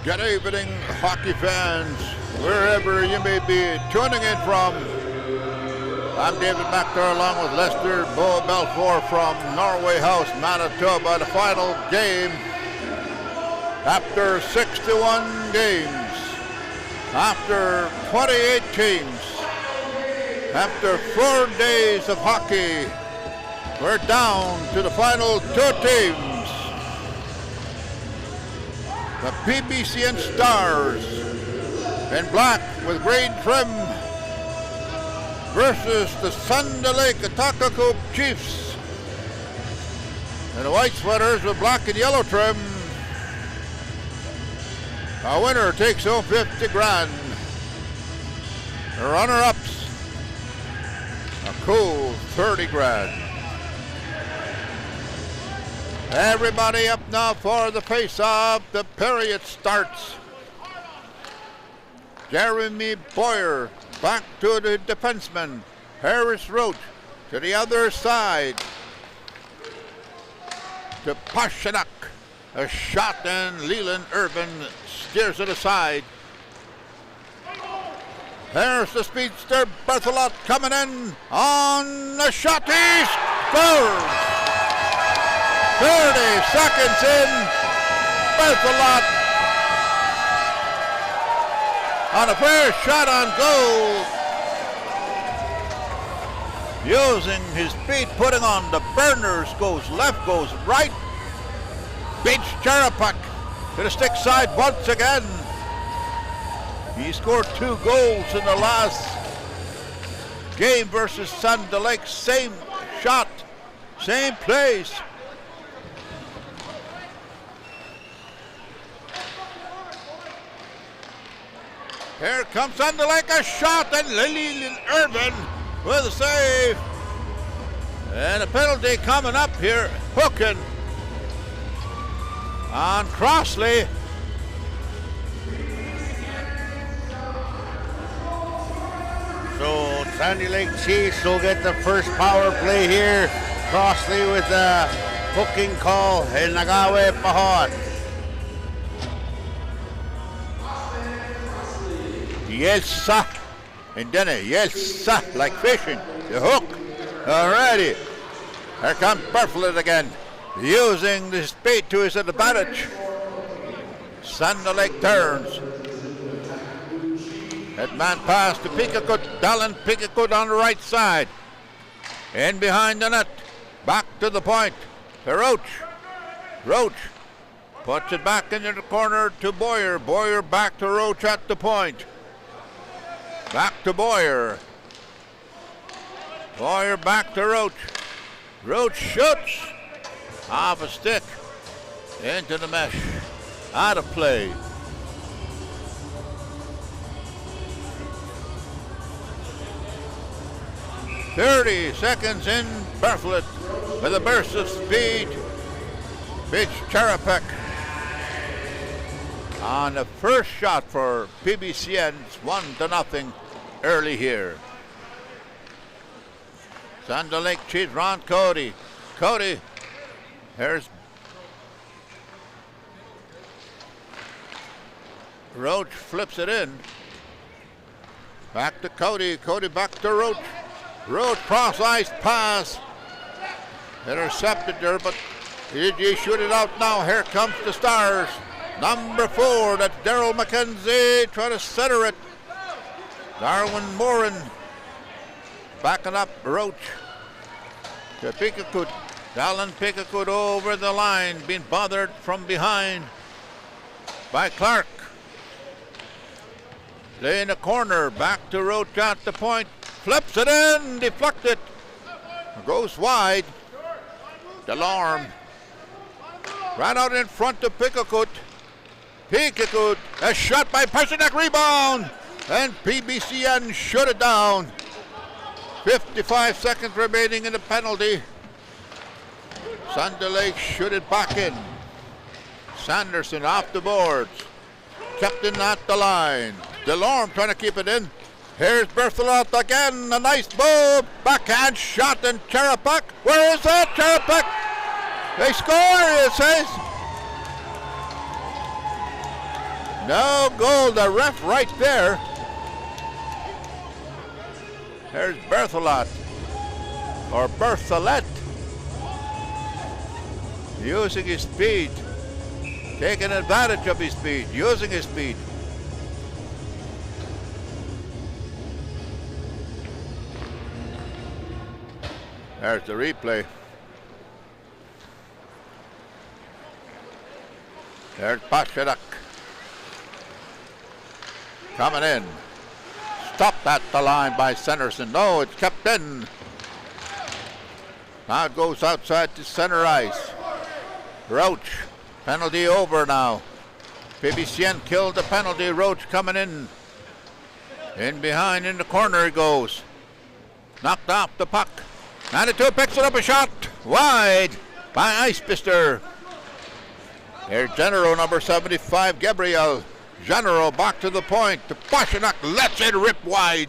Good evening, hockey fans, wherever you may be tuning in from. I'm David McNair along with Lester Bo Belfour from Norway House, Manitoba. The final game after 61 games, after 28 teams, after 4 days of hockey, we're down to the final 2 teams. The PBCN Stars in black with green trim versus the Thunder Lake Patuanak Chiefs in the white sweaters with black and yellow trim. A winner takes home 50 grand. The runner-ups, a cool 30 grand. Everybody up now for the face-off. The period starts. Jeremy Boyer back to the defenseman. Harris Roach to the other side. To Patuanak. A shot and Leland Irvin steers it aside. There's the speedster Berthelot coming in on the shot. He scores! 30 seconds in, Berthelot on a fair shot on goal. Using his feet, putting on the burners, goes left, goes right. Beats Charapak to the stick side once again. He scored 2 goals in the last game versus Thunder Lake. Same shot, same place. Here comes Thunder Lake, a shot, and Leland Irvin with a save. And a penalty coming up here, hooking on Crossley. So Sandy Lake Chiefs will get the first power play here. Crossley with a hooking call in Nagawe Pahot. Yes, sir. And then yes, sir, like fishing. The hook. Alrighty. Here comes Berthelot again, using the speed to his advantage. Thunder Lake turns. That man pass to Pickakut. Dallin Pickakut on the right side. In behind the net. Back to the point. To Roach. Roach puts it back into the corner to Boyer. Boyer back to Roach at the point. Back to Boyer. Boyer back to Roach. Roach shoots. Off a stick. Into the mesh. Out of play. "30 seconds in, Berthelot with a burst of speed. Beats Charapak. On the first shot for PBCN, it's 1-0 early here. Thunder Lake Chiefs, Ron Cody. Cody, here's Roach, flips it in. Back to Cody, Cody back to Roach. Roach cross-ice pass. Intercepted there, but he shoot it out now. Here comes the Stars. Number 4, that's Daryl McKenzie, trying to center it. Darwin Morin backing up Roach to Pickakut. Dallin Pickakut over the line, being bothered from behind by Clark. Lay in the corner, back to Roach at the point. Flips it in, deflected. Goes wide. Delorme ran out in front of Pickakut. Pickakut, a shot by Patuanak, rebound, and PBCN shut it down. 55 seconds remaining in the penalty. Thunder Lake shoot it back in. Sanderson off the boards. Kept in at the line. Delorme trying to keep it in. Here's Berthelot again, a nice move. Backhand shot, and Charapak. Where is that? Charapak. They score, it says. No goal, the ref right there. There's Berthelot, or Berthelot, using his speed, taking advantage of his speed, using his speed. There's the replay. There's Patuanak. Coming in. Stopped at the line by Sanderson. No, it's kept in. Now it goes outside to center ice. Roach. Penalty over now. PBCN killed the penalty. Roach coming in. In behind in the corner he goes. Knocked off the puck. 92 picks it up a shot. Wide by Icepister. Here's Genero, number 75, Gabriel. Genero back to the point. To Patuanak lets it rip wide.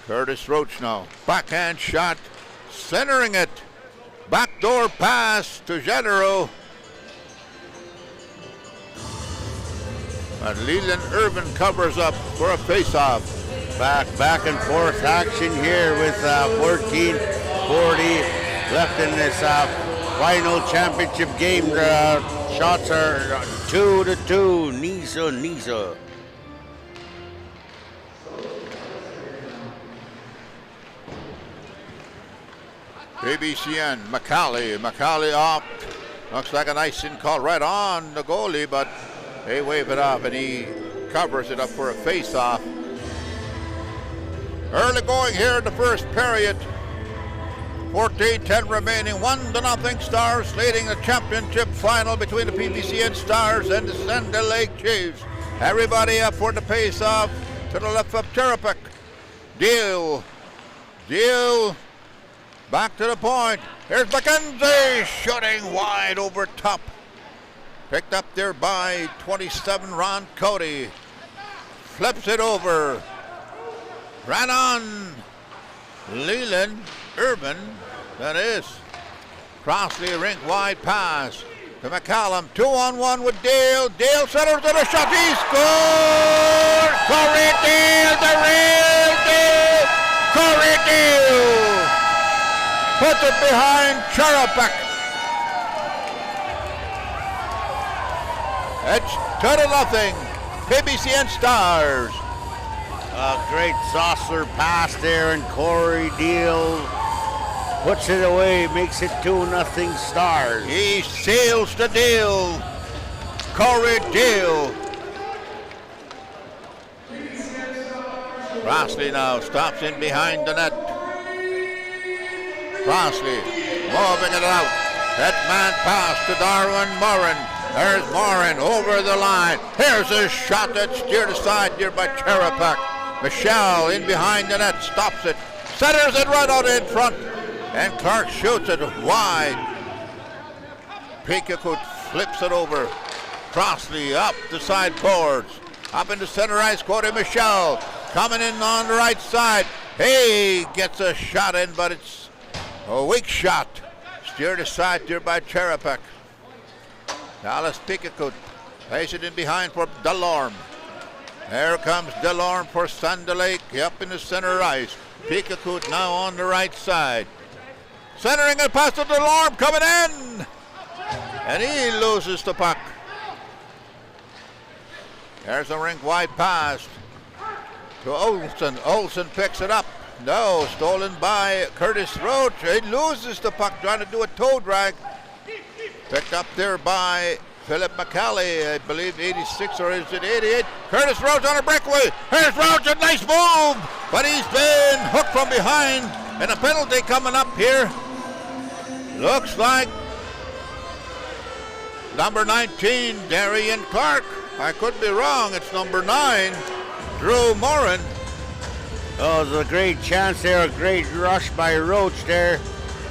Curtis Roach now. Backhand shot. Centering it. Backdoor pass to Genero. And Leland Irvin covers up for a face-off. Back and forth action here with 14:40 left in this final championship game. Shots are 2-2. Nisa. PBCN, McCauley off. Looks like an icing call right on the goalie, but they wave it off and he covers it up for a face-off. Early going here in the first period. 14-10 remaining, 1-0 Stars leading the championship final between the PBCN Stars and the Sand Lake Chiefs. Everybody up for the face-off to the left of Cherapik. Deal. Back to the point. Here's McKenzie shooting wide over top. Picked up there by 27 Ron Cody. Flips it over. Ran on Leland Urban, that is. Crossley rink wide pass to McCallum. 2-on-1 with Dale. Dale centers to the shot. He scored! Corey Dale, the real Dale! Corey Dale puts it behind Cherapik. It's 2-0. PBCN Stars. A great saucer pass there, and Corey Deal puts it away, makes it 2-0 Stars. He seals the deal. Corey Deal. Crossley now stops in behind the net. Crossley moving it out. That man pass to Darwin Moran. There's Moran over the line. Here's a shot that's steered aside here by Cherapik. Michelle in behind the net, stops it, centers it right out in front, and Clark shoots it wide. Pikakut flips it over. Crossley up the side boards. Up into center ice, Cody Michelle coming in on the right side. He gets a shot in, but it's a weak shot. Steered aside here by Cherapik. Dallas Pikakut plays it in behind for Delorme. There comes Delorme for Sand Lake, up in the center ice. Pikakut now on the right side. Centering it past to Delorme, coming in! And he loses the puck. There's a rink wide pass to Olsen. Olsen picks it up. No, stolen by Curtis Roach. He loses the puck, trying to do a toe drag. Picked up there by Philip McCauley, I believe 86, or is it 88? Curtis Roach on a breakaway. Here's Roach, a nice move, but he's been hooked from behind, and a penalty coming up here. Looks like number 19, Darian Clark. I could be wrong, it's number 9, Drew Moran. Oh, it was a great chance there, a great rush by Roach there,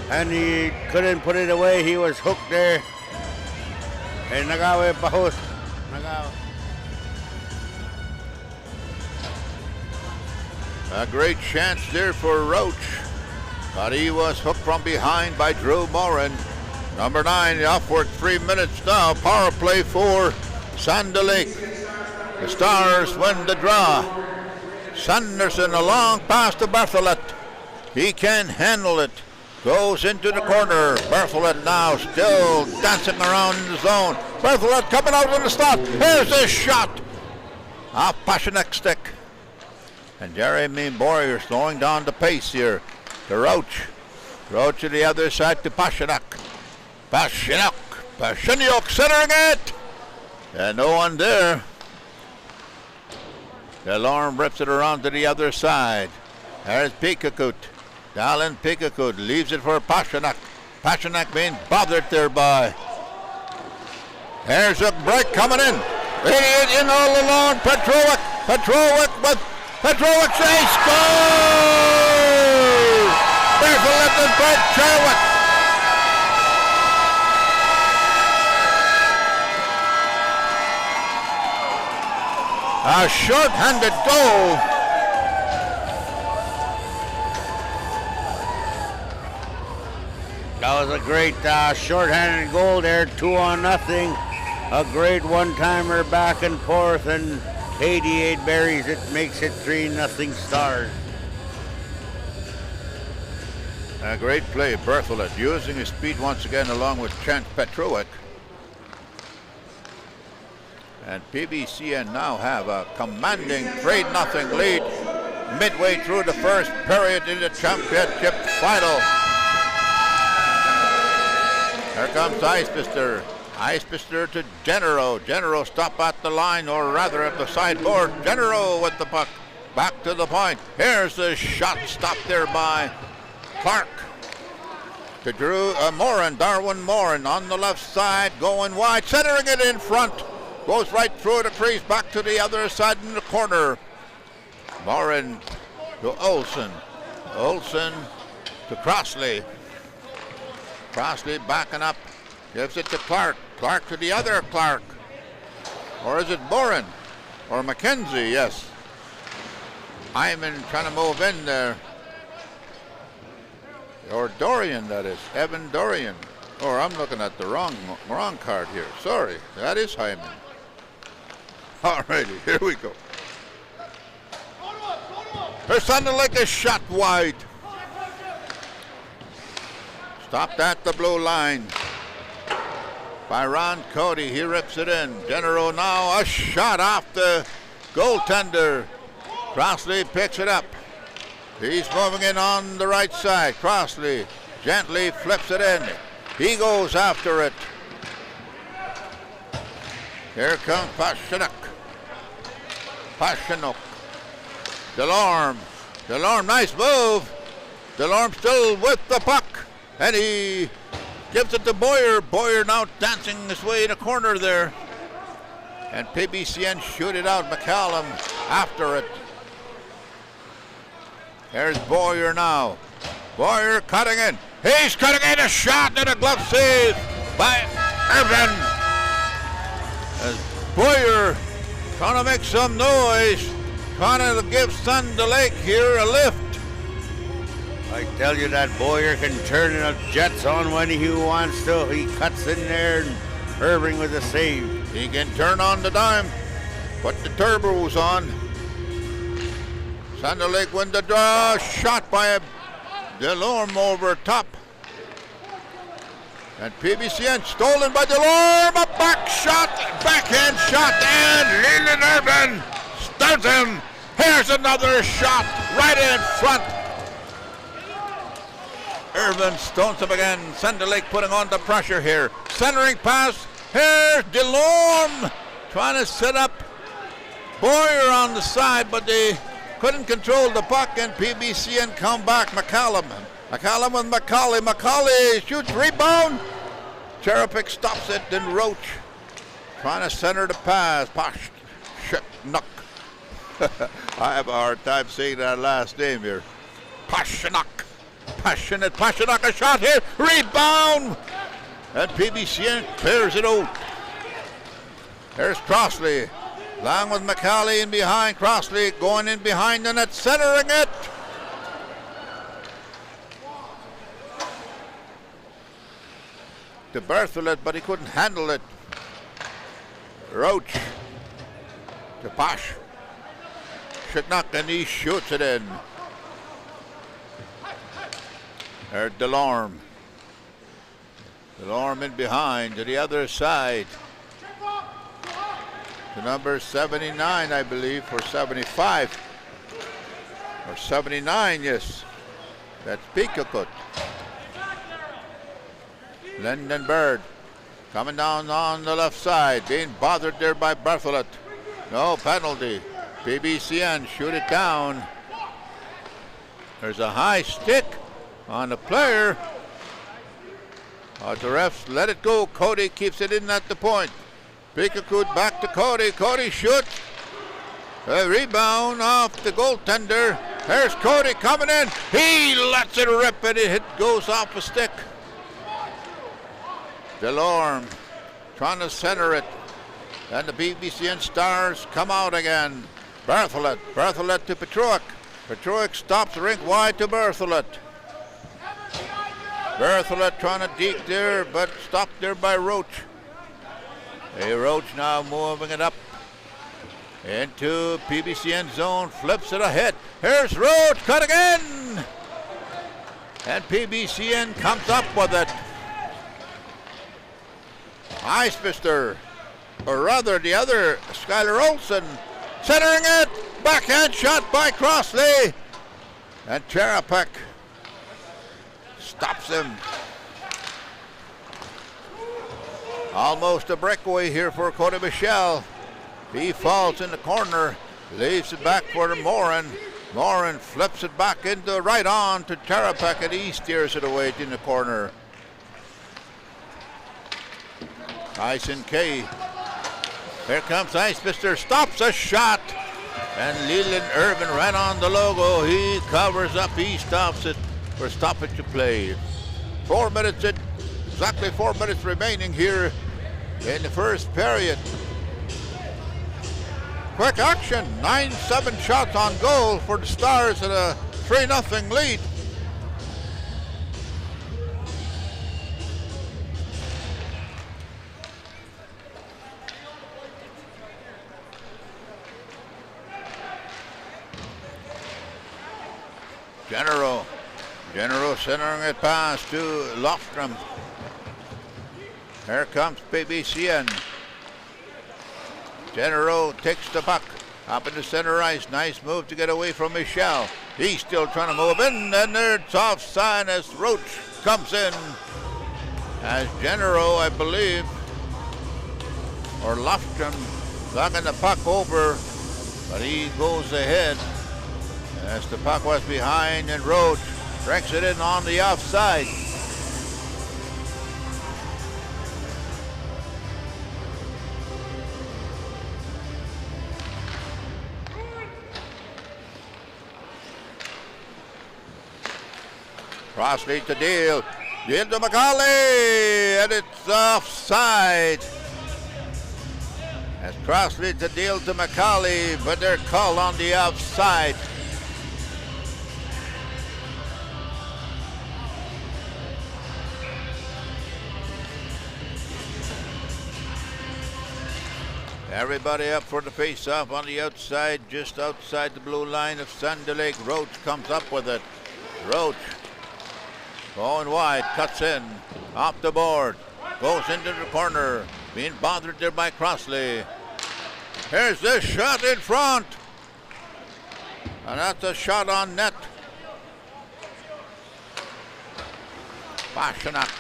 and he couldn't put it away. He was hooked there. And Nagawe Bahos. A great chance there for Roach, but he was hooked from behind by Drew Moran. Number 9 off for 3 minutes now. Power play for Sand Lake. The Stars win the draw. Sanderson a long pass to Bertholet. He can handle it. Goes into the corner. Bertholet now still dancing around in the zone. Bertholet coming out with the stop. Here's a shot. Off Patunak's stick. And Jeremy Boyer slowing down the pace here. To Roach. Roach to the other side to Patuanak. Pashinyuk centering it. And no one there. Delorme rips it around to the other side. There's Pikakut. Dallin Pikakut leaves it for Patuanak. Patuanak being bothered thereby. There's a break coming in. It in all along. Petrovic with Petrovic says score! Bertholet and Petrovic. A short-handed goal. That was a great short-handed goal there, 2-0. A great one-timer back and forth, and 88 berries. It makes it 3-0 Stars. A great play, Bertholet using his speed once again along with Chance Petrovic. And PBCN now have a commanding 3-0 lead midway through the first period in the championship final. Here comes Icepister. Icepister to Genero. Genero stop at the line, or rather at the sideboard. Genero with the puck. Back to the point. Here's the shot stopped there by Clark. To Drew Morin. Darwin Morin on the left side, going wide, centering it in front. Goes right through the crease, back to the other side in the corner. Morin to Olsen. Olsen to Crossley. Crossley backing up. Gives it to Clark. Clark to the other Clark. Or is it Morin? Or McKenzie, yes. Hyman trying to move in there. Or Dorian, that is. Evan Dorian. Or I'm looking at the wrong card here. Sorry, that is Hyman. Alrighty, here we go. There's something like a shot wide. Stopped at the blue line by Ron Cody. He rips it in. Genero now a shot off the goaltender. Crossley picks it up. He's moving in on the right side. Crossley gently flips it in. He goes after it. Here comes Patunak. Delorme. Delorme, nice move. Delorme still with the puck. And he gives it to Boyer. Boyer now dancing his way in a corner there. And PBCN shoot it out. McCallum after it. There's Boyer now. Boyer cutting in. He's cutting in a shot and a glove save by Irvin. As Boyer trying to make some noise, trying to give Sand Lake here a lift. I tell you, that Boyer can turn the jets on when he wants to. He cuts in there, and Irving with a save. He can turn on the dime, put the turbos on. Sand Lake win the draw, shot by Delorme over top. And PBCN stolen by Delorme, a back shot, backhand shot, and Leland Irvin stuns him. Here's another shot right in front. Irvin stones him again. Sand Lake putting on the pressure here. Centering pass. Here's Delorme trying to set up Boyer on the side, but they couldn't control the puck, and PBCN come back. McCallum with Macaulay. Macaulay shoots, rebound. Cherepic stops it, then Roach trying to center the pass. Patunak. I have a hard time saying that last name here. Patunak. Passionate Patunak, a shot here. Rebound. And PBCN clears it out. There's Crossley. Long with Macaulay in behind. Crossley going in behind the net, centering it. to Bertholet, but he couldn't handle it. Roach to Posh. Shiknock, and he shoots it in. There's Delorme. Delorme in behind to the other side. To number 79, I believe, or 75. Or 79, yes. That's Pikakut. Lyndon Bird coming down on the left side, being bothered there by Bertholet. No penalty. PBCN shoot it down. There's a high stick on the player. The refs let it go. Cody keeps it in at the point. Pikakut back to Cody. Cody shoots. A rebound off the goaltender. There's Cody coming in. He lets it rip and it goes off a stick. Delorme trying to center it. And the BBCN Stars come out again. Bertholet. Bertholet to Patuanak. Patuanak stops the rink wide to Bertholet. Bertholet trying to deke there, but stopped there by Roach. Roach now moving it up into PBCN zone. Flips it ahead. Here's Roach. Cut again. And PBCN comes up with it. Eisbister, or rather the other, Skylar Olsen, centering it. Backhand shot by Crossley. And Cherapek stops him. Almost a breakaway here for Cody Michelle. He falls in the corner, leaves it back for Morin. Morin flips it back into right on to Cherapek, and he steers it away in the corner. Tyson Kay. Here comes Eisbister, stops a shot. And Leland Irvin right on the logo. He covers up, he stops it for stoppage to play. 4 minutes, exactly 4 minutes remaining here in the first period. Quick action, 9-7 shots on goal for the Stars at a 3-0 lead. Genero centering it past to Lofstrom. Here comes PBCN. Genero takes the puck up in the center ice. Nice move to get away from Michelle. He's still trying to move in, and it's offside as Roach comes in. As Genero, I believe, or Lofstrom, knocking the puck over, but he goes ahead. As the puck was behind, and Roach breaks it in on the offside. Crossley to Deal. Deal to McCauley, and it's offside. As Crossley to Deal to McCauley, but they're called on the offside. Everybody up for the face-off on the outside, just outside the blue line of Thunder Lake. Roach comes up with it. Roach going wide, cuts in, off the board, goes into the corner, being bothered there by Crossley. Here's this shot in front, and that's a shot on net. Patuanak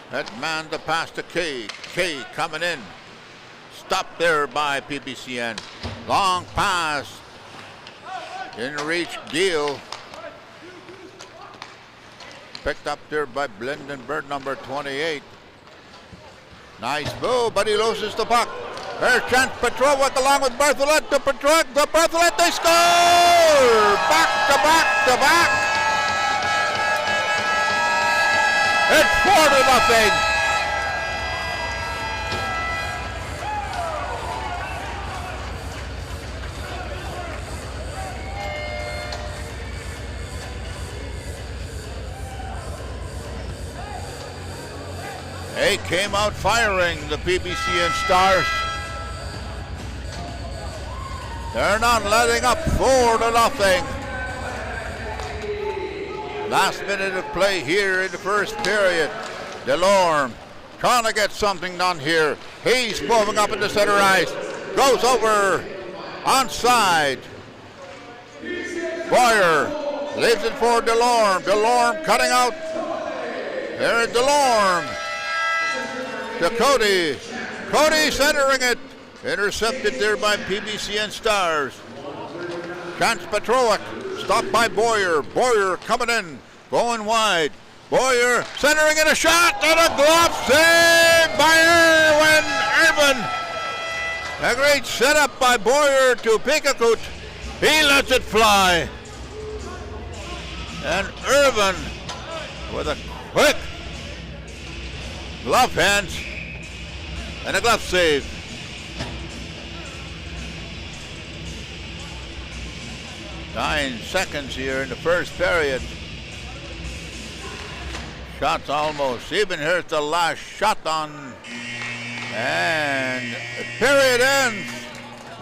had manned the pass to Kay. Kay coming in. Stopped there by PBCN. Long pass. Didn't reach Deal. Picked up there by Lyndon Bird, number 28. Nice move, but he loses the puck. There's chance Patuanak along with Bertholet to Patuanak. The Bertholet, they score! Back to back to back. It's 4-0. They came out firing, the PBCN Stars. They're not letting up, 4-0. Last minute of play here in the first period. Delorme trying to get something done here. He's moving up in the center ice. Goes over onside. Boyer leaves it for Delorme. Delorme cutting out. There's Delorme to Cody. Cody centering it. Intercepted there by PBCN Stars. Chance Patuanak. Stopped by Boyer. Boyer coming in. Going wide. Boyer centering in a shot and a glove save by Irvin. A great setup by Boyer to Pikakut. He lets it fly. And Irvin with a quick glove hands and a glove save. Nine seconds here in the first period. Shots almost even. Here's the last shot on. And the period ends.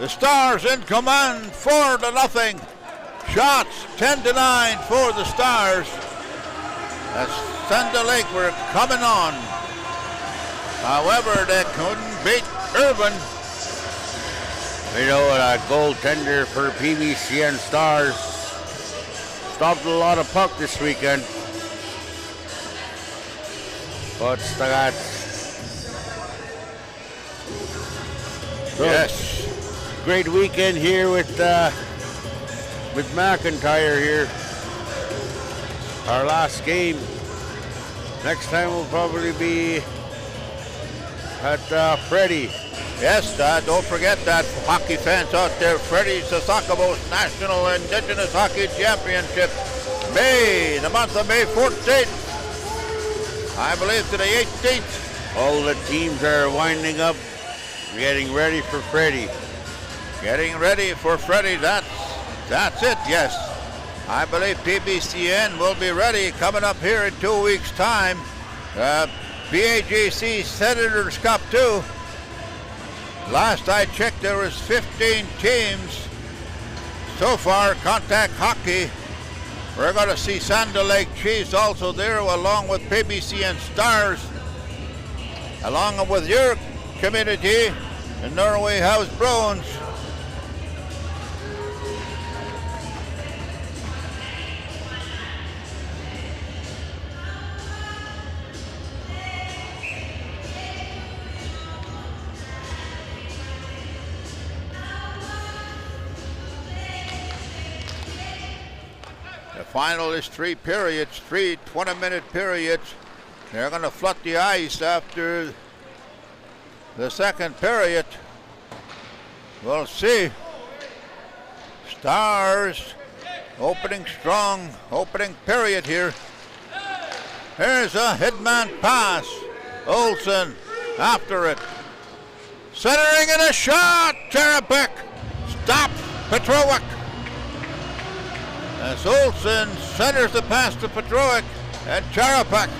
The Stars in command, 4-0. Shots 10-9 for the Stars. As Sand Lake were coming on. However, they couldn't beat Irvin. You know, a goaltender for PBCN Stars stopped a lot of puck this weekend. But yes. Great weekend here with McIntyre here. Our last game. Next time will probably be at Freddie. Yes, don't forget that, hockey fans out there. Freddie's Saskatchewan National Indigenous Hockey Championship. The month of May 14th. I believe to the 18th. All the teams are winding up, getting ready for Freddie. Getting ready for Freddie, that's it, yes. I believe PBCN will be ready coming up here in 2 weeks' time. BAJC Senators Cup 2. Last I checked, there was 15 teams so far. Contact hockey. We're going to see Sand Lake Chiefs also there, along with PBCN Stars, along with your community, the Norway House Bruins. The final is 3 periods, 3 20-minute periods. They're going to flood the ice after the second period. We'll see. Stars opening strong, opening period here. Here's a hitman pass. Olsen after it. Centering in a shot. Terabek stops Patuanak. As Olsen centers the pass to Patuanak, and Charapek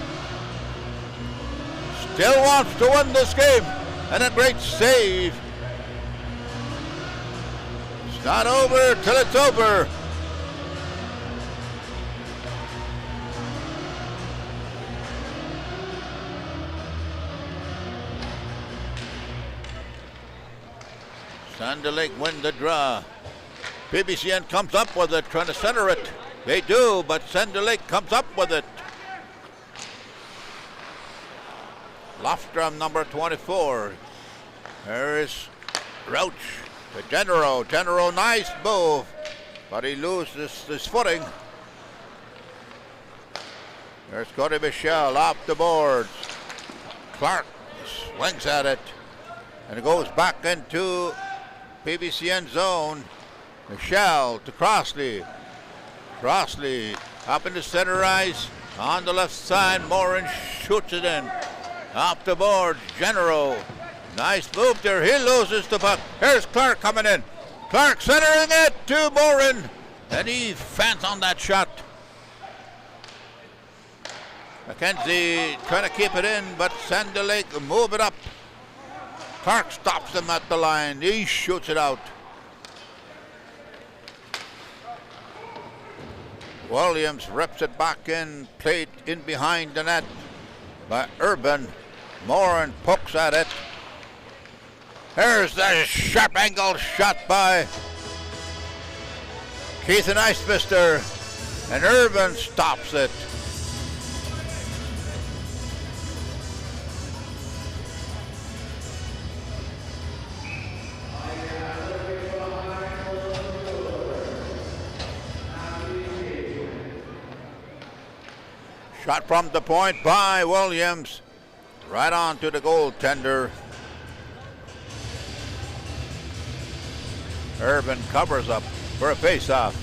still wants to win this game, and a great save. It's not over till it's over. Sand Lake win the draw. PBCN comes up with it, trying to center it. They do, but Sand Lake comes up with it. Lofstrom, number 24. There is Roach to Genero. Genero, nice move, but he loses his footing. There's Cody Michelle off the boards. Clark swings at it, and it goes back into PBCN zone. Michelle to Crossley. Crossley up in the center ice. On the left side, Morin shoots it in. Off the board, Genero. Nice move there. He loses the puck. Here's Clark coming in. Clark centering it to Morin. And he fans on that shot. McKenzie trying to keep it in, but Sand Lake move it up. Clark stops him at the line. He shoots it out. Williams rips it back in, played in behind the net by Urban. Moran pokes at it. Here's the sharp angle shot by Keith and Icefister, and Urban stops it. Shot from the point by Williams, right on to the goaltender. Urban covers up for a face-off.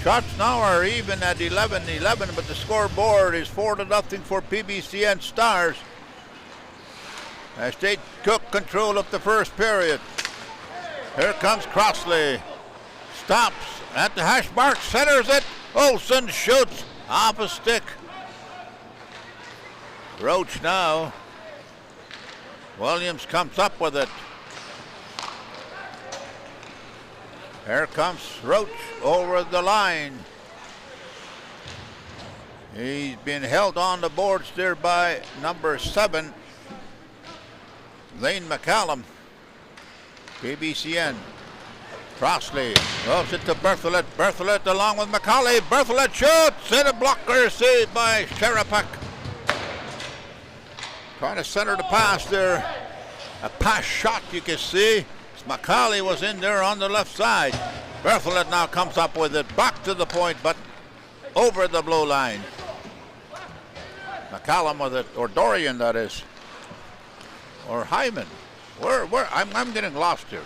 Shots now are even at 11-11, but the scoreboard is 4-0 for PBCN Stars, as they took control of the first period. Here comes Crossley. Stops at the hash mark, centers it. Olsen shoots off a stick. Roach now. Williams comes up with it. Here comes Roach over the line. He's been held on the boards there by number 7, Lane McCallum. PBCN. Crossley loves it to Bertholet. Bertholet along with McCauley. Bertholet shoots, and a blocker saved by Sherapak. Trying to center the pass there. A pass shot, you can see. McCauley was in there on the left side. Bertholet now comes up with it, back to the point, but over the blue line. McCallum with it, or Dorian that is, or Hyman. Where? I'm getting lost here.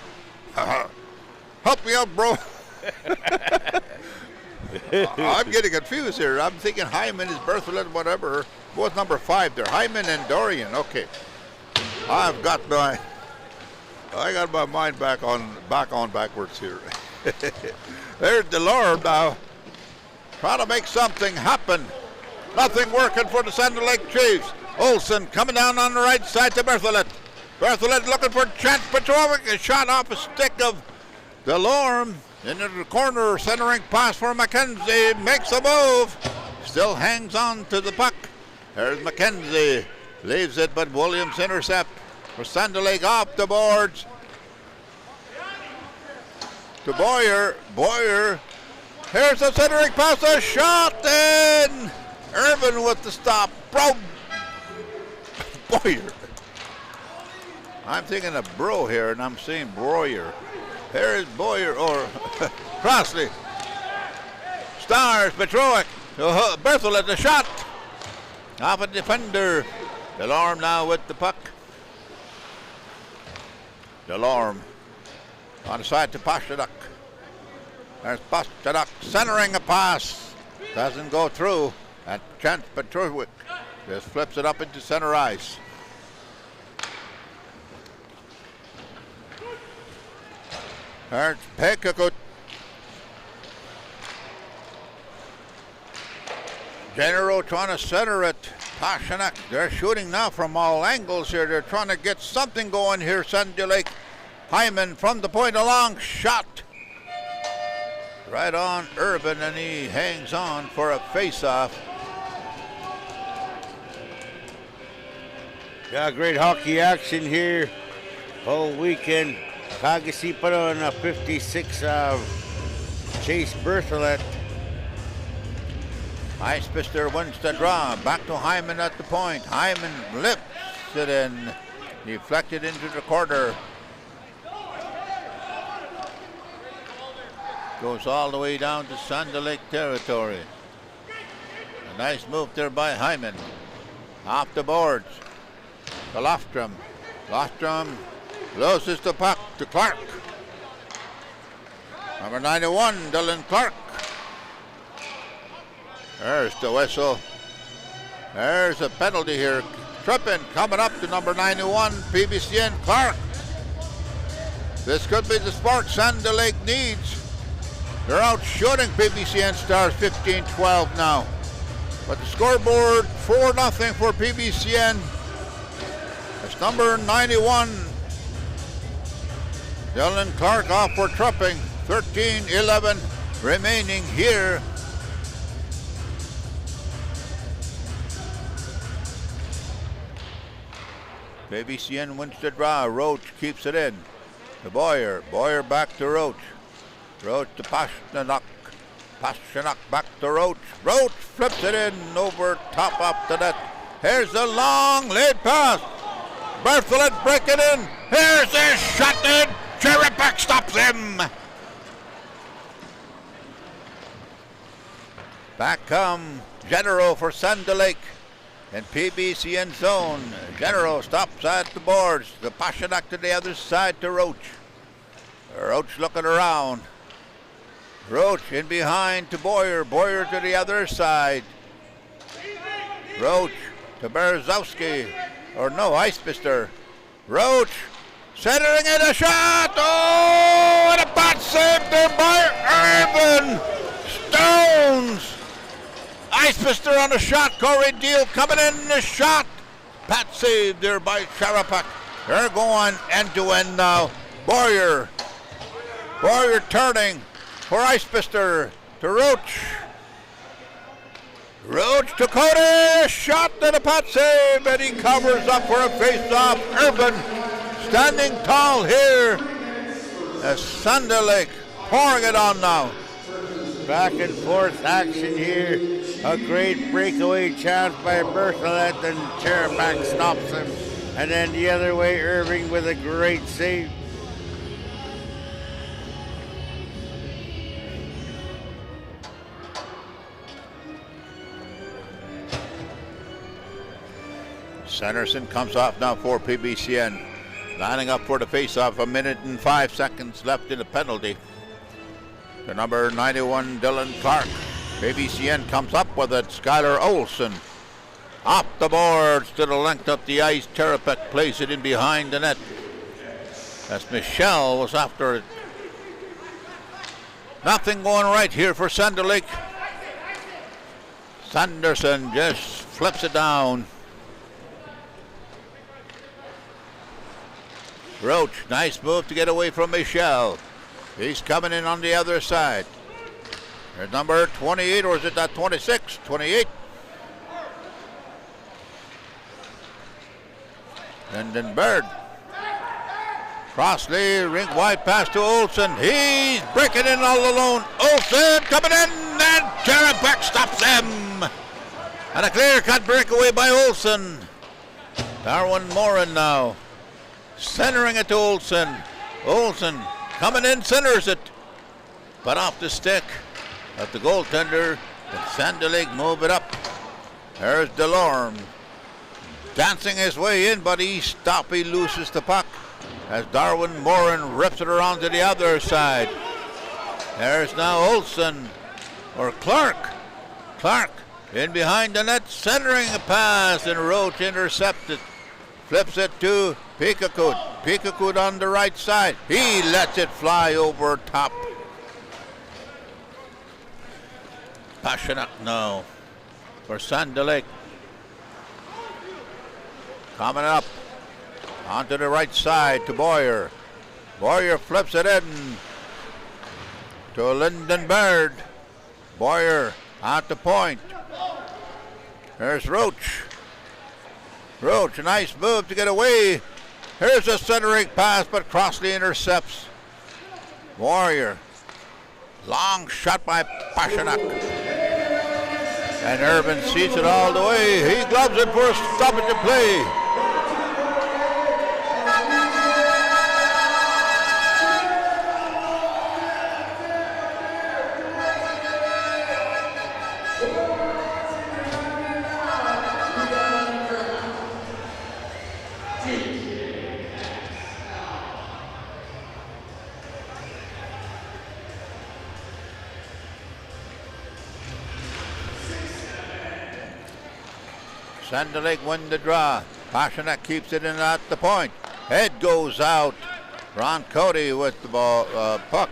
Help me out, bro. I'm getting confused here. I'm thinking Hyman is Bertholet, whatever. What's number 5 there? Hyman and Dorian. Okay. I got my mind back on backwards here. There's Delorme now, trying to make something happen. Nothing working for the Sand Lake Chiefs. Olsen coming down on the right side to Bertholet. Bertholet looking for chance. Patuanak, a shot off a stick of Delorme into the corner, centering pass for McKenzie. Makes a move. Still hangs on to the puck. There's McKenzie. Leaves it, but Williams intercept for Sand Lake off the boards. To Boyer. Boyer. Here's the centering pass. A shot in. Irvin with the stop. Boyer. I'm thinking of Bro here, and I'm saying Broyer. There's Boyer, or Crossley. Stars, Petrovic. Bertholet, the shot. Off a defender. Delorme now with the puck. Delorme on the side to Patuanak. There's Patuanak centering a pass. Doesn't go through. And Chance Petrovic just flips it up into center ice. There's Pekakut. Genero trying to center it. Patuanak, they're shooting now from all angles here. They're trying to get something going here. Sand Lake. Hyman from the point, a long shot. Right on Urban, and he hangs on for a face-off. Yeah, great hockey action here whole weekend. Kagasi put on a 56 of Chase Bertholet. Icefister wins the draw. Back to Hyman at the point. Hyman lifts it in. Deflected into the corner. Goes all the way down to Sand Lake territory. A nice move there by Hyman. Off the boards. To Lofstrom. Lofstrom loses the puck to Clark. Number 91, Dylan Clark. There's the whistle. There's a penalty here. Trippin coming up to number 91, PBCN Clark. This could be the spark Sand Lake needs. They're out shooting PBCN Stars 15-12 now. But the scoreboard 4-0 for PBCN. It's number 91. Dylan Clark off for tripping. 13-11 remaining here. PBCN wins the draw. Roach keeps it in. To Boyer. Boyer back to Roach. Roach to Patuanak. Patuanak back to Roach. Roach flips it in over top up to net. Here's a long late pass. Berthelot break it in. Here's a shot in. Cherepek stops him. Back come Genero for Sand Lake. In PBCN zone. Genero stops at the boards. The Patuanak to the other side to Roach. Roach looking around. Roach in behind to Boyer. Boyer to the other side. Roach to Berezowski. Or no, Icepister. Roach centering in a shot. Oh, and a bat save there by Irvin Stones. Icepister on a shot. Corey Deal coming in the shot. Pat saved there by Cherepek. They're going end to end now. Boyer turning for Icepister to Roach. Roach to Cody. Shot and a pat save, and he covers up for a face-off. Urban standing tall here as Thunder Lake pouring it on now. Back and forth action here. A great breakaway chance by Berthelot, and Cherepek stops him. And then the other way, Irving with a great save. Sanderson comes off now for PBCN. Lining up for the face-off. 1 minute and 5 seconds left in the penalty. The number 91, Dylan Clark. PBCN comes up with it. Skylar Olson. Off the boards to the length of the ice. Cherepek plays it in behind the net. As Michelle was after it. Nothing going right here for Sand Lake. Sanderson just flips it down. Roach, nice move to get away from Michelle. He's coming in on the other side. There's number 28, or is it that 26? 28. And then Bird. Crossley, rink wide pass to Olson. He's breaking in all alone. Olson coming in, and Cherepek stops him. And a clear-cut breakaway by Olson. Darwin Moran now. Centering it to Olson. Olson coming in, centers it. But off the stick of the goaltender. And Sand Lake move it up. There's Delorme. Dancing his way in, but he loses the puck. As Darwin Moran rips it around to the other side. There's now Olson. Or Clark. Clark in behind the net, centering a pass, and Roach intercepted. Flips it to Pikakut. Pikakut on the right side. He lets it fly over top. Patuanak now for Sand Lake. Coming up onto the right side to Boyer. Boyer flips it in to Lyndon Bird. Boyer at the point. There's Roach. Roach, a nice move to get away. Here's a centering pass, but Crossley intercepts. Warrior. Long shot by Patuanak. And Irvin sees it all the way. He gloves it for a stoppage of play. Sand Lake win the draw. Patuanak keeps it in at the point. Head goes out. Ron Cody with the ball puck.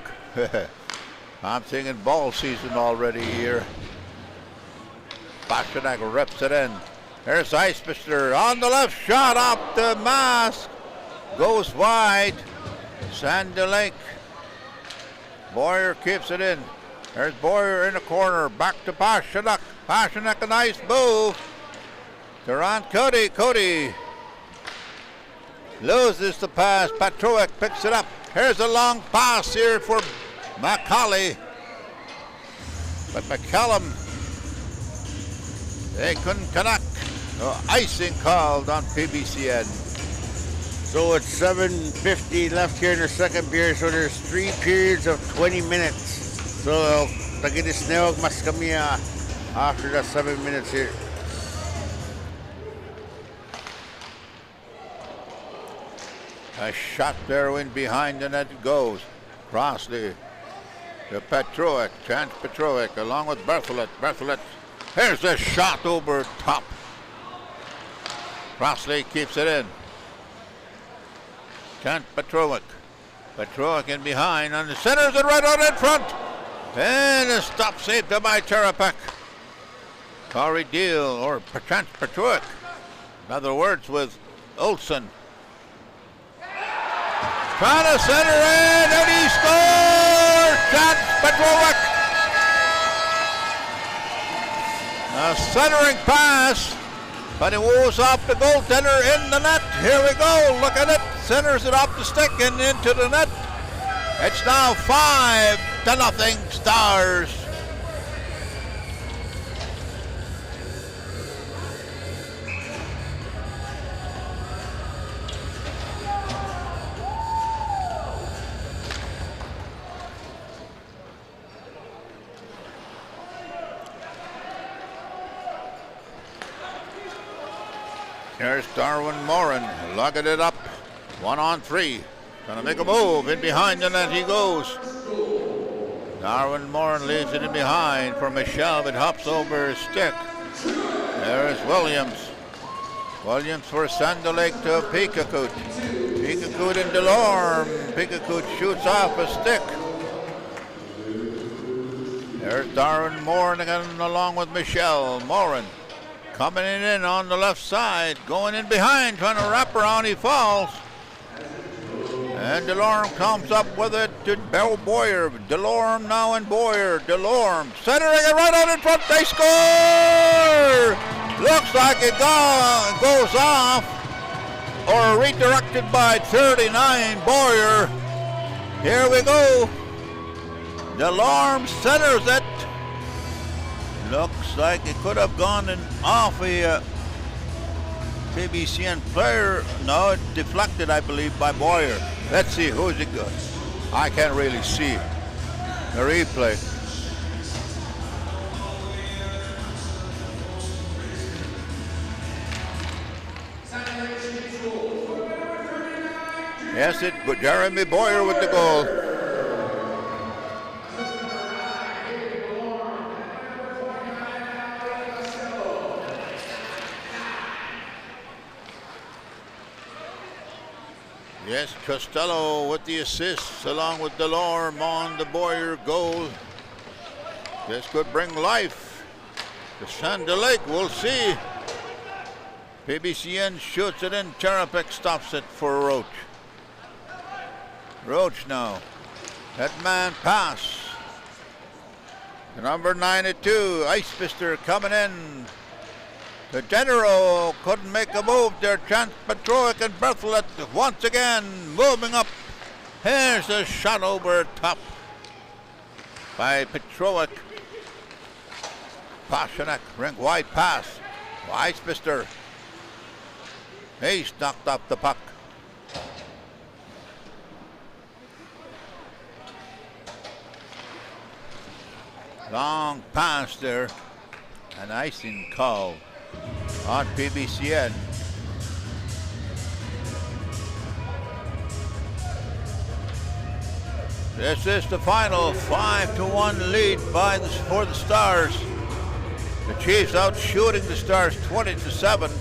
I'm thinking ball season already here. Patuanak rips it in. There's Icepister on the left shot off the mask. Goes wide. Sandy Lake. Boyer keeps it in. There's Boyer in the corner. Back to Patuanak. Patuanak, a nice move. Durant Cody. Cody loses the pass. Patuanak picks it up. Here's a long pass here for Macaulay. But McCallum, they couldn't connect. Icing called on PBCN. So it's 7:50 left here in the second period, so there's 3 periods of 20 minutes. So taginis neog mas kami after the 7 minutes here. A shot there in behind the net goes. Crossley to Patuanak. Chance Patuanak along with Bertholet. Bertholet. Here's a shot over top. Crossley keeps it in. Chance Patuanak. Patuanak in behind on the centers and right on in front. And a stop saved by Cherapek. Corey Deal or Chance Patuanak. In other words, with Olsen. Trying to center in, and he scores! Chance Patuanak. A centering pass, but it was off the goaltender in the net. Here we go, look at it. Centers it off the stick and into the net. It's now 5-0 Stars. There's Darwin Moran, lugging it up, 1-on-3. Gonna make a move, in behind the net he goes. Darwin Moran leaves it in behind for Michelle, but hops over his stick. There's Williams. Williams for Sandy Lake to Peekakoot. Peekakoot and Delorme. Peekakoot shoots off a stick. There's Darwin Moran again along with Michelle. Moran coming in on the left side, going in behind, trying to wrap around, he falls. And Delorme comes up with it to Boyer. Delorme now and Boyer. Delorme centering it right out in front, they score! Looks like it goes off or redirected by 39 Boyer. Here we go. Delorme centers it. Looks like it could have gone off a PBCN player. No, it deflected, I believe, by Boyer. Let's see, who's it good? I can't really see the replay. Yes, it Jeremy Boyer with the goal. Yes, Costello with the assists along with Delorme on the Boyer goal. This could bring life to Sandy Lake. We'll see. PBCN shoots it in. Cherapek stops it for Roach. Roach now. That man pass. Number 92, Icepister coming in. The General couldn't make a move there. Chance Patuanak and Bertholet once again moving up. Here's a shot over top by Patuanak. Patuanak, rink wide pass. Icepister. He's knocked off the puck. Long pass there. An icing call on PBCN. This is the final 5-1 lead for the Stars. The Chiefs out shooting the Stars 20-17.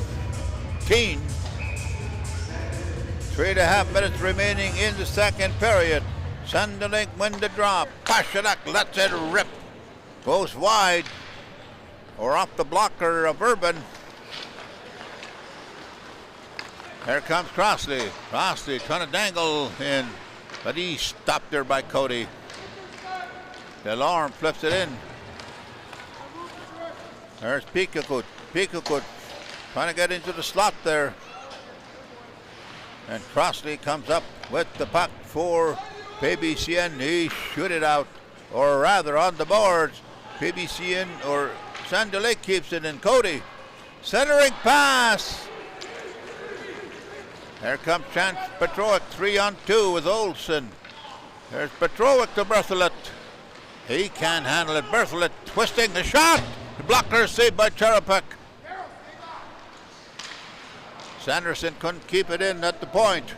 3.5 minutes remaining in the second period. Sandy Lake win the draw. Patuanak lets it rip. Goes wide. or off the blocker of Urban. Here comes Crossley. Crossley trying to dangle in, but he's stopped there by Cody. Delorme flips it in. There's Pikakut. Pikakut trying to get into the slot there. And Crossley comes up with the puck for PBCN. He shoot it out, or rather on the boards. PBCN or Sand Lake keeps it in. Cody, centering pass. There comes Chance Petrovic, 3-on-2 with Olsen. There's Petrovic to Bertholet. He can't handle it. Bertholet twisting the shot. The blocker saved by Cherapek. Sanderson couldn't keep it in at the point.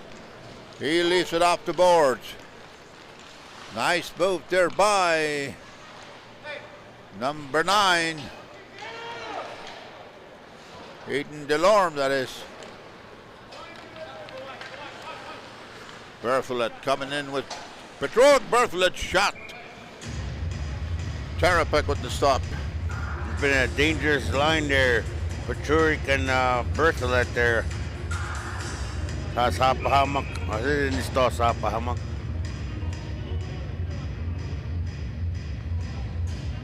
He leaves it off the boards. Nice move there by number 9. Eden Delorme, that is. Bertholet coming in with Petrovic. Bertholet shot. Cherapek with the stop. It's been a dangerous line there. Petrovic and Bertholet there. Sasapahamak. Ini sasapahamak.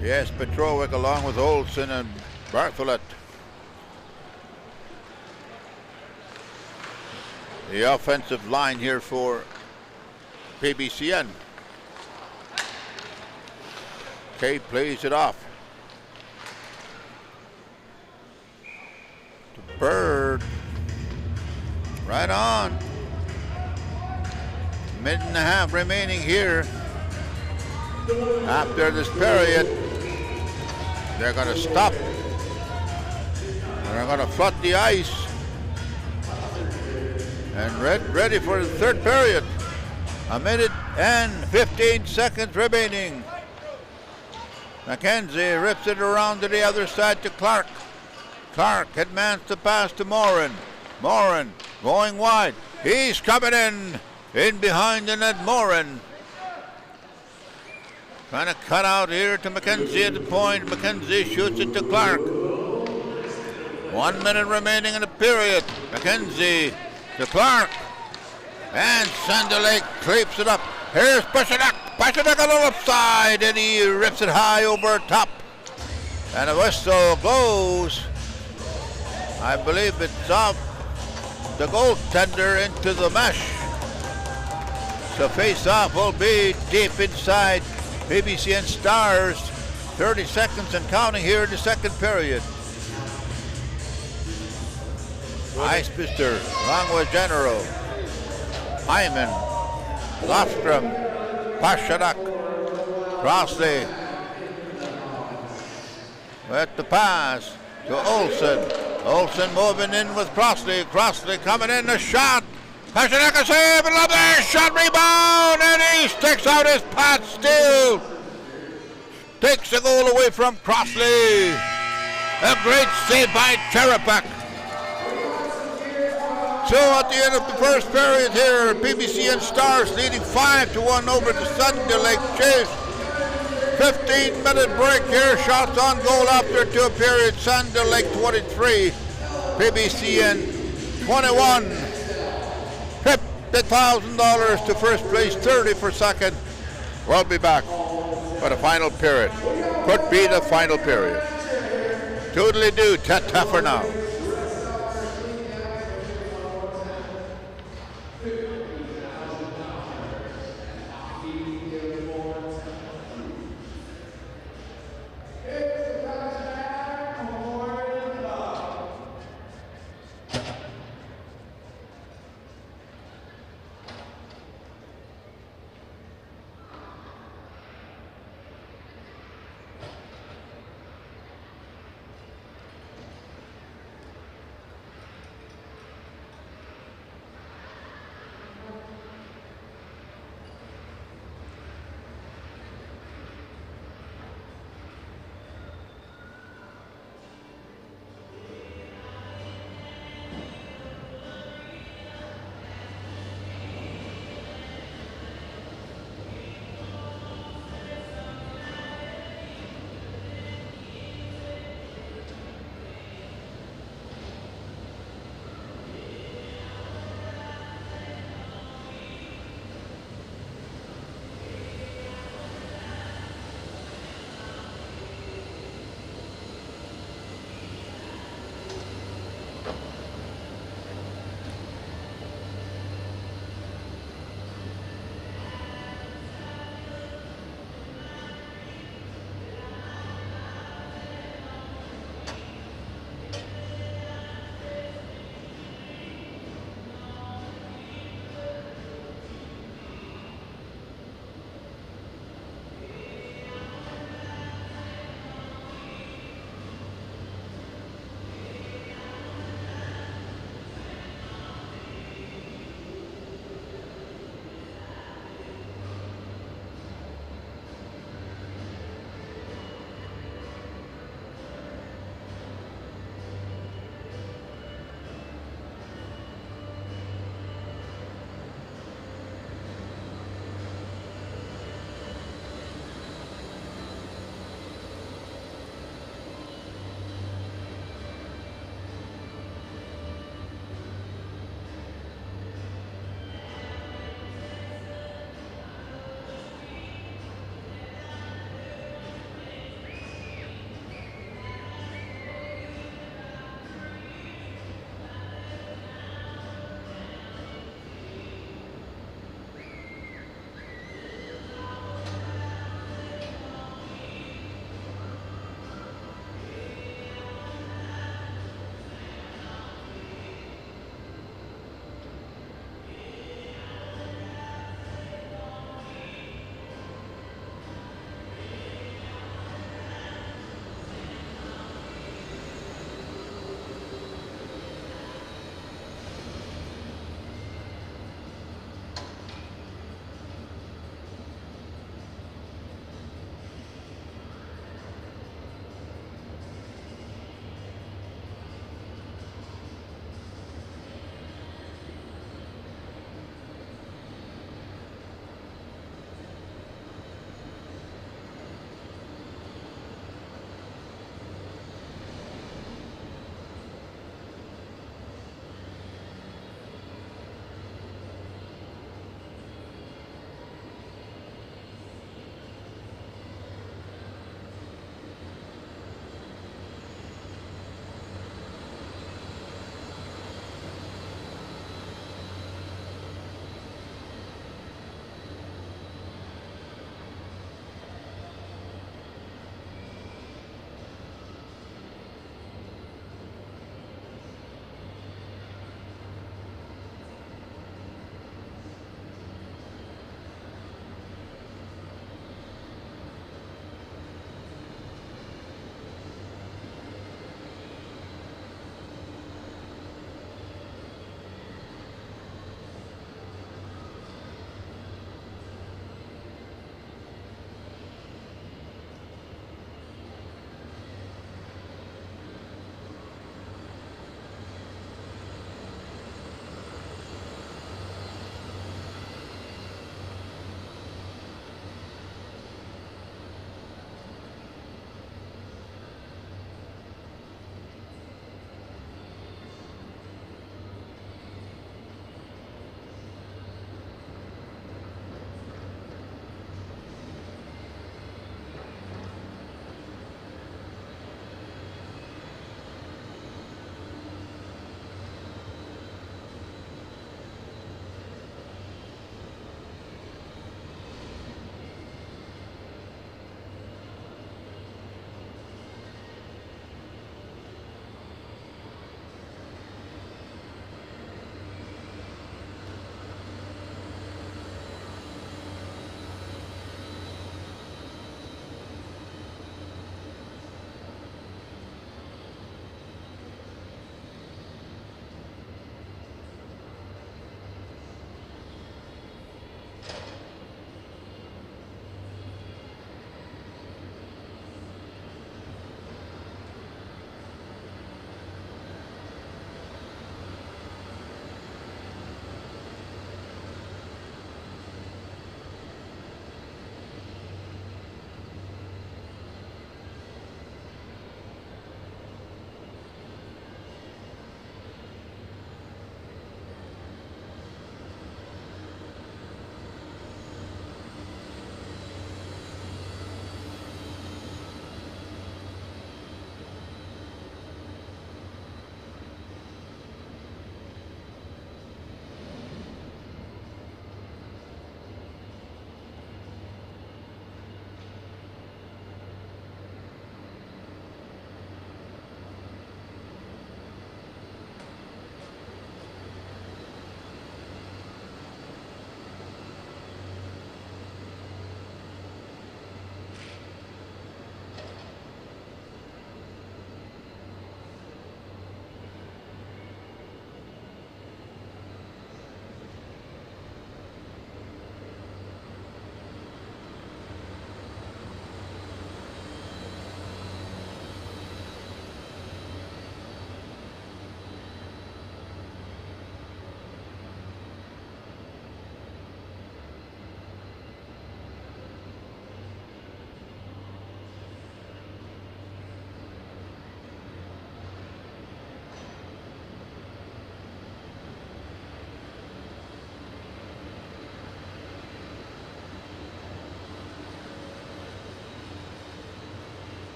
Yes, Petrovic along with Olsen and Bertholet. The offensive line here for PBCN. Kay plays it off to Bird. Right on. Minute and a half remaining here. After this period, they're going to stop. They're going to flood the ice. And ready for the third period. A minute and 15 seconds remaining. McKenzie rips it around to the other side to Clark. Clark advanced the pass to Morin. Morin going wide. He's coming in behind the net. Morin trying to cut out here to McKenzie at the point. McKenzie shoots it to Clark. 1 minute remaining in the period. McKenzie to Clark. And Sander Lake creeps it up. Here's Patuanak. Patuanak on the left side, and he rips it high over top. And a whistle goes. I believe it's off the goaltender into the mesh. So face-off will be deep inside PBCN Stars. 30 seconds and counting here in the second period. Eisbister, along with General, Hyman, Lofstrom, Patuanak, Crossley with the pass to Olsen. Olsen moving in with Crossley. Crossley coming in, the shot. Patuanak a save, and love there, shot, rebound, and he sticks out his pad still. Takes the goal away from Crossley. A great save by Cherapek. So at the end of the first period here, PBCN Stars leading 5-1 over the Thunder Lake Chase. 15-minute break here, shots on goal after 2 periods. Thunder Lake 23, PBCN 21. $50,000 to first place, 30 for second. We'll be back for the final period. Could be the final period. Toodly-doo, ta-ta for now.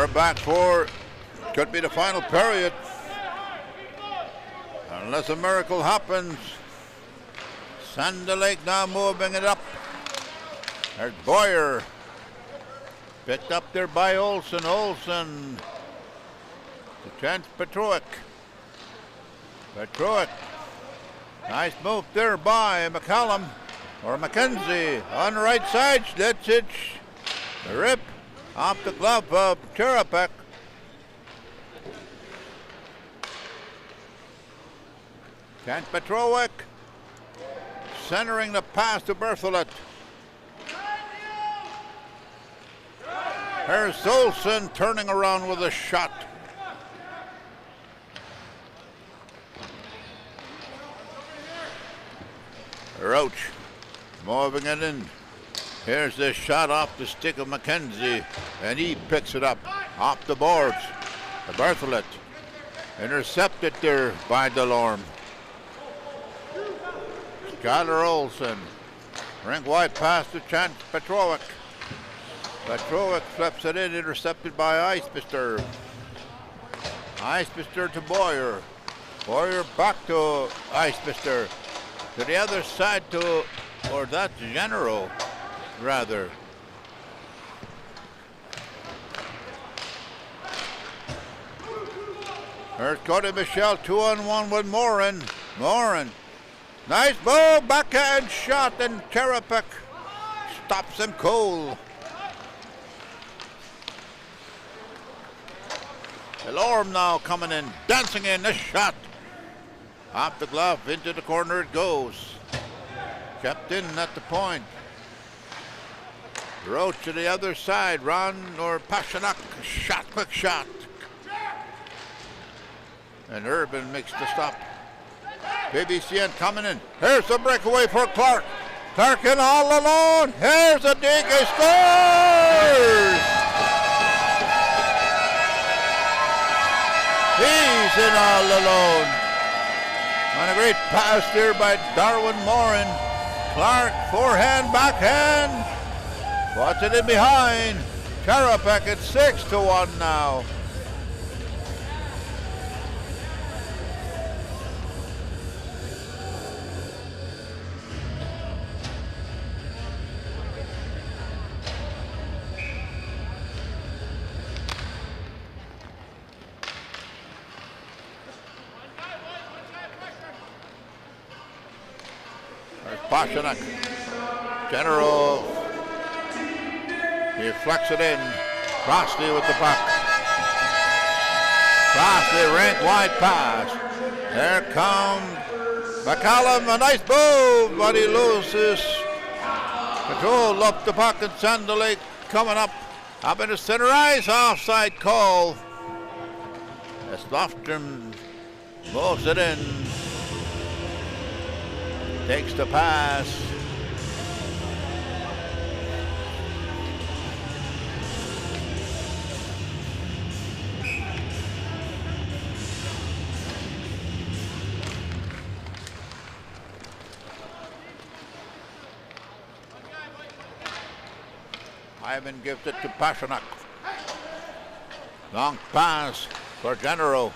We're back for, could be the final period. Unless a miracle happens. Sand Lake now moving it up. There's Boyer. Picked up there by Olsen. Olsen. To chance Patuanak. Patuanak. Nice move there by McCallum. Or McKenzie. On the right side. Slicic. The rip. Off the glove of Cherapek. Chance Patuanak. Centering the pass to Bertholet. Here's Olsen turning around with a shot. Roach moving it in. Here's the shot off the stick of McKenzie, and he picks it up off the boards. The Bertholet intercepted there by Delorme. Skylar Olsen, rink wide pass to Chance Patuanak. Patuanak flips it in, intercepted by Icebister. Icebister to Boyer. Boyer back to Icebister. To the other side to, or that's Genero, rather. There's Cody Michelle, 2-on-1 with Morin. Morin. Nice move, backhand shot, and Cherapek stops him cold. Delorme now coming in, dancing in, the shot. Off the glove, into the corner it goes. Kept in at the point. Roach to the other side, Ron or Patuanak, shot, quick shot. And Urban makes the stop. PBCN coming in. Here's the breakaway for Clark. Clark in all alone. Here's a dig, he scores! He's in all alone. On a great pass there by Darwin Morin. Clark, forehand, backhand. Puts it in behind. Cherapek at 6-1 now. Patuanak. General. He flecks it in. Crossley with the puck. Crossley, rink wide pass. There comes McCallum. A nice move, but he loses control up the puck, and Sand Lake coming up in the center ice. Offside call. As Lofton moves it in. Takes the pass. Ivan gives it to Patuanak. Long pass for Genero.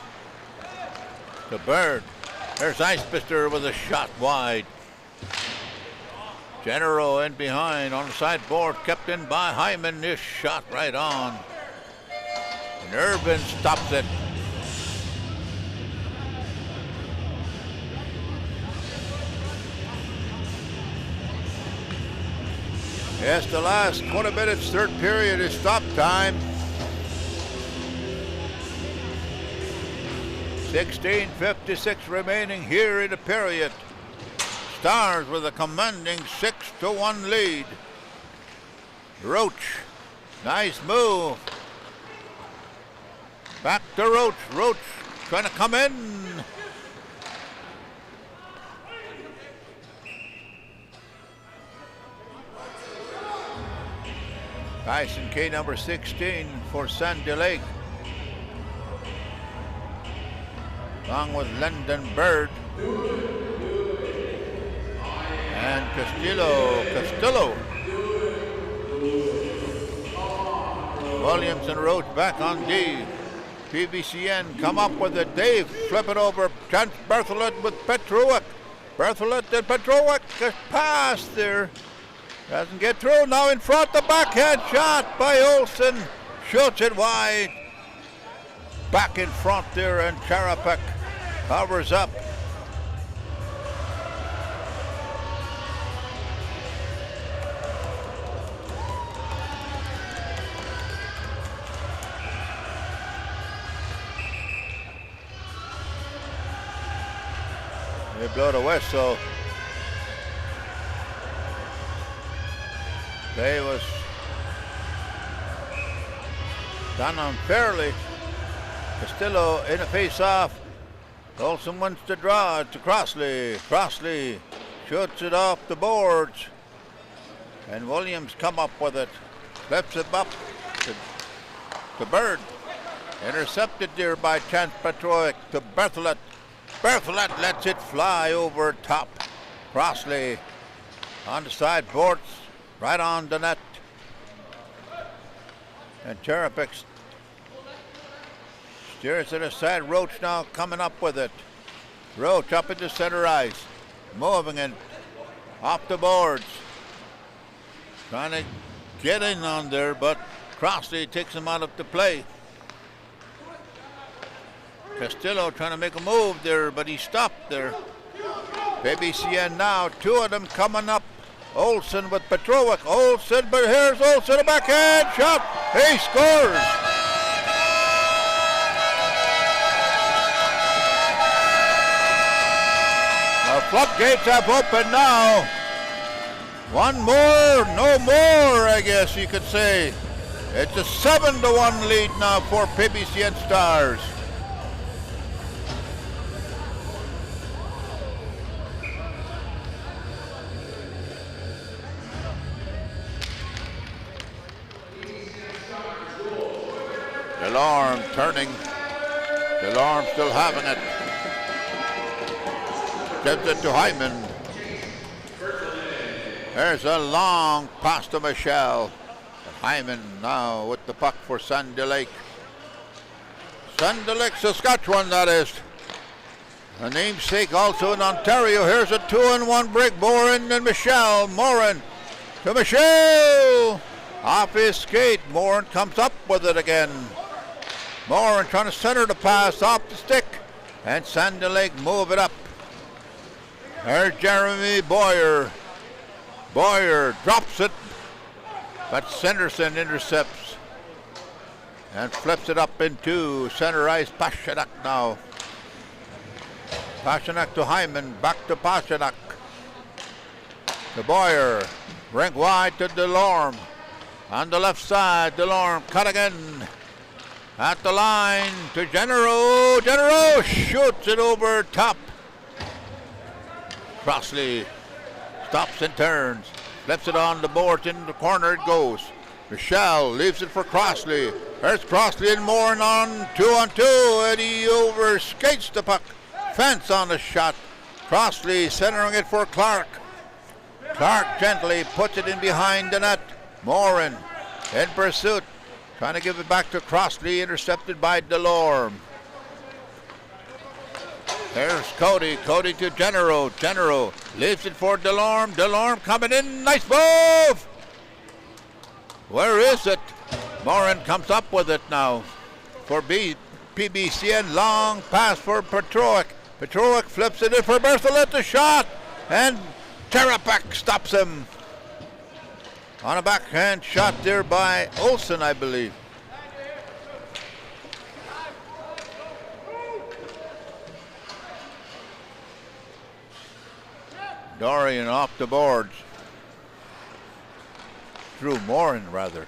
To Bird. There's Icebister with a shot wide. Genero in behind on the sideboard, kept in by Hyman. This shot right on. And Irvin stops it. Yes, the last 20 minutes, third period is stop time. 16:56 remaining here in the period. Stars with a commanding 6-1 lead. Roach, nice move. Back to Roach. Roach trying to come in. Tyson K, number 16 for Sandy Lake. Along with Lyndon Bird. And Castillo. Williams and Roach back on D. PBCN come up with it. They flip it over. Chance Bertholet with Patuanak. Bertholet and Patuanak pass there. Doesn't get through. Now in front, the backhand shot by Olsen. Shoots it wide. Back in front there, and Charapek covers up. They blow the whistle. They was done unfairly. Castillo in a face-off. Olsen wants to draw it to Crossley. Crossley shoots it off the boards. And Williams come up with it. Flips it up to Bird. Intercepted there by Chance Patuanak to Bertholet. Bertholet lets it fly over top. Crossley on the side boards, right on the net. And Charapek steers it aside. Roach now coming up with it. Roach up into center ice. Moving it off the boards. Trying to get in on there, but Crossley takes him out of the play. Castillo trying to make a move there, but he stopped there. PBCN now, two of them coming up. Olsen with Patuanak. Olsen, but here's Olsen, a backhand shot. He scores. The floodgates have opened now. One more, no more, I guess you could say. It's a 7-1 lead now for PBCN Stars. Delorme turning. Delorme still having it. Gives it to Hyman. There's a long pass to Michelle. Hyman now with the puck for Sandy Lake. Sandy Lake, Saskatchewan, that is. A namesake also in Ontario. Here's a 2-on-1 break. Morin and Michelle. Morin to Michelle. Off his skate. Morin comes up with it again. Morin trying to center the pass off the stick. And Sandy Lake move it up. There's Jeremy Boyer. Boyer drops it. But Sanderson intercepts. And flips it up into center ice. Patuanak now. Patuanak to Hyman. Back to Patuanak. To Boyer. Rink wide to Delorme. On the left side, Delorme cut again. At the line to Genero. Genero shoots it over top. Crossley stops and turns. Flips it on the boards. In the corner it goes. Michelle leaves it for Crossley. There's Crossley and Morin on 2-on-2. And he overskates the puck. Fence on the shot. Crossley centering it for Clark. Clark gently puts it in behind the net. Morin in pursuit. Trying to give it back to Crossley, intercepted by Delorme. There's Cody. Cody to Genero. Genero leaves it for Delorme. Delorme coming in. Nice move. Where is it? Morin comes up with it now for PBCN. Long pass for Patuanak. Patuanak flips it in for Bertholet. The shot. And Charapek stops him. On a backhand shot there by Olsen, I believe. Dorian off the boards. Drew Morin, rather.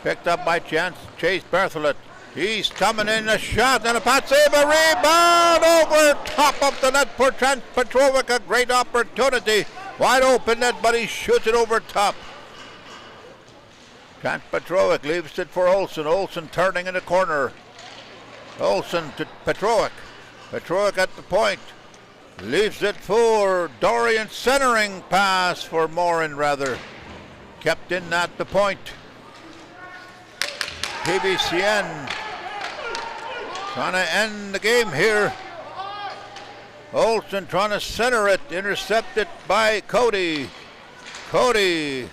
Picked up by Chance. Chase Bertholet. He's coming in, a shot and a pat save, a rebound over top of the net for Chance Patuanak. A great opportunity. Wide open net, but he shoots it over top. Chance Patuanak leaves it for Olsen. Olsen turning in the corner. Olsen to Patuanak. Patuanak at the point. Leaves it for Dorian, centering pass for Morin, rather. Kept in at the point. PBCN trying to end the game here. Olsen trying to center it, intercepted by Cody. Cody,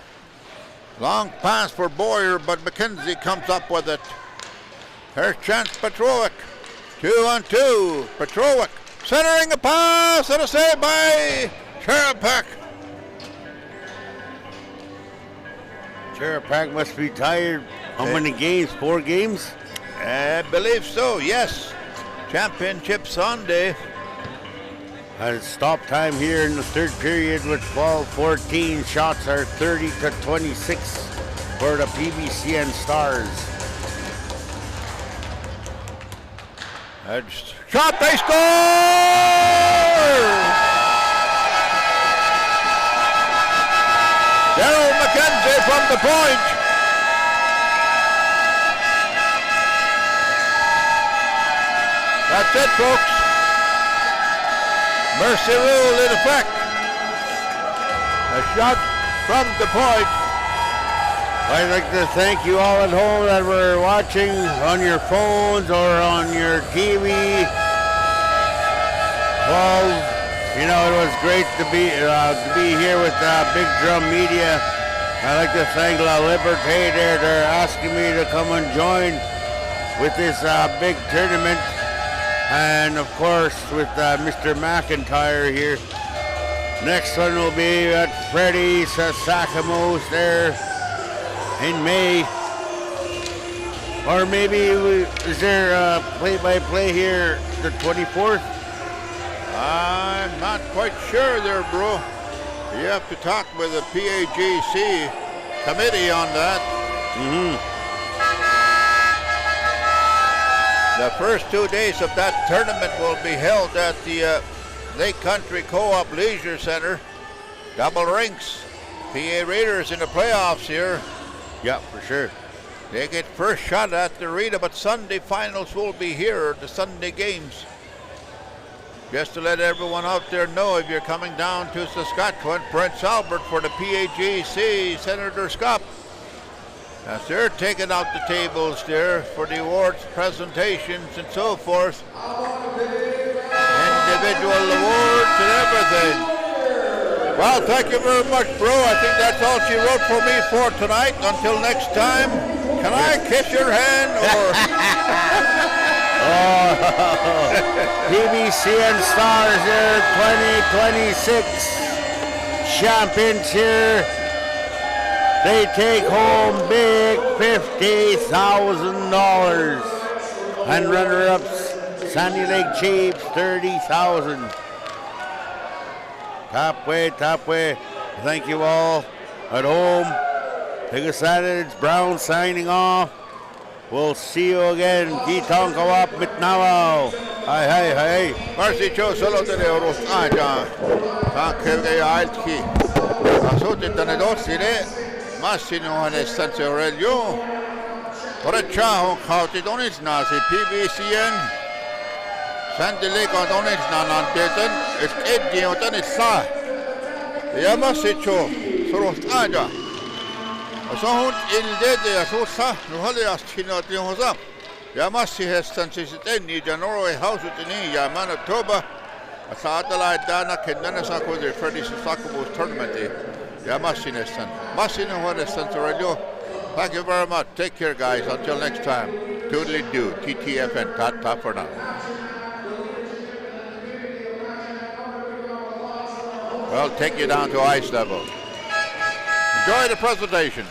long pass for Boyer, but McKenzie comes up with it. Here's chance Patuanak, 2-on-2. Patuanak centering a pass and a save by Cherapak. Cherapak must be tired. How many games? 4 games? I believe so, yes. Championship Sunday. Has stop time here in the third period with 12-14. Shots are 30-26 for the PBCN Stars. Shot, they score! Daryl McKenzie from the point. That's it, folks. Mercy rule in effect. A shot from the point. I'd like to thank you all at home that were watching on your phones or on your TV. Well, you know, it was great to be here with Big Drum Media. I'd like to thank La Liberté there. They're asking me to come and join with this big tournament. And of course with Mr. McIntyre here. Next one will be at Freddie Sasakamo's there in May. Or maybe is there a play-by-play here the 24th? I'm not quite sure there, bro. You have to talk with the PAGC committee on that. The first 2 days of that tournament will be held at the Lake Country Co-op Leisure Center. Double rinks. PA Raiders in the playoffs here. Yeah, for sure. They get first shot at the arena, but Sunday finals will be here, the Sunday games. Just to let everyone out there know, if you're coming down to Saskatchewan, Prince Albert for the PAGC Senator's Cup. As they're taking out the tables there for the awards presentations and so forth. Individual awards and everything. Well, thank you very much, bro. I think that's all she wrote for me for tonight. Until next time, can I kiss your hand or... PBCN Stars here, 2026 champions here. They take home big $50,000. And runner-ups, Sandy Lake Chiefs, $30,000. Top way. Thank you all at home. Take us at it. It's Brown signing off. We'll see you again. Kitong Kawap Mitnawao. Hi. Marcy Cho solo de euros. Ja. Danke Altki. Asutit na dosire. Massino hanestan Aurelio. Ora ciao kauti donis nasi PBCN. Sandy Lake on donis nanan teten. Es edgi otan isa. Ja Marcy Cho solo aja. Asahun ildede asusa nuhali astina tihosa. Ja Massi hestan siis enni ja Norway Hauser Centre ja Manitoba. Asaatala dana kendana sakudri Freddie Sasakamo's tournament. Ja Massi hestan. Massi nuhali hestan radio. Thank you very much. Take care, guys. Until next time. Toodly do. TTFN. Ta for now. Well, take you down to ice level. Enjoy the presentations.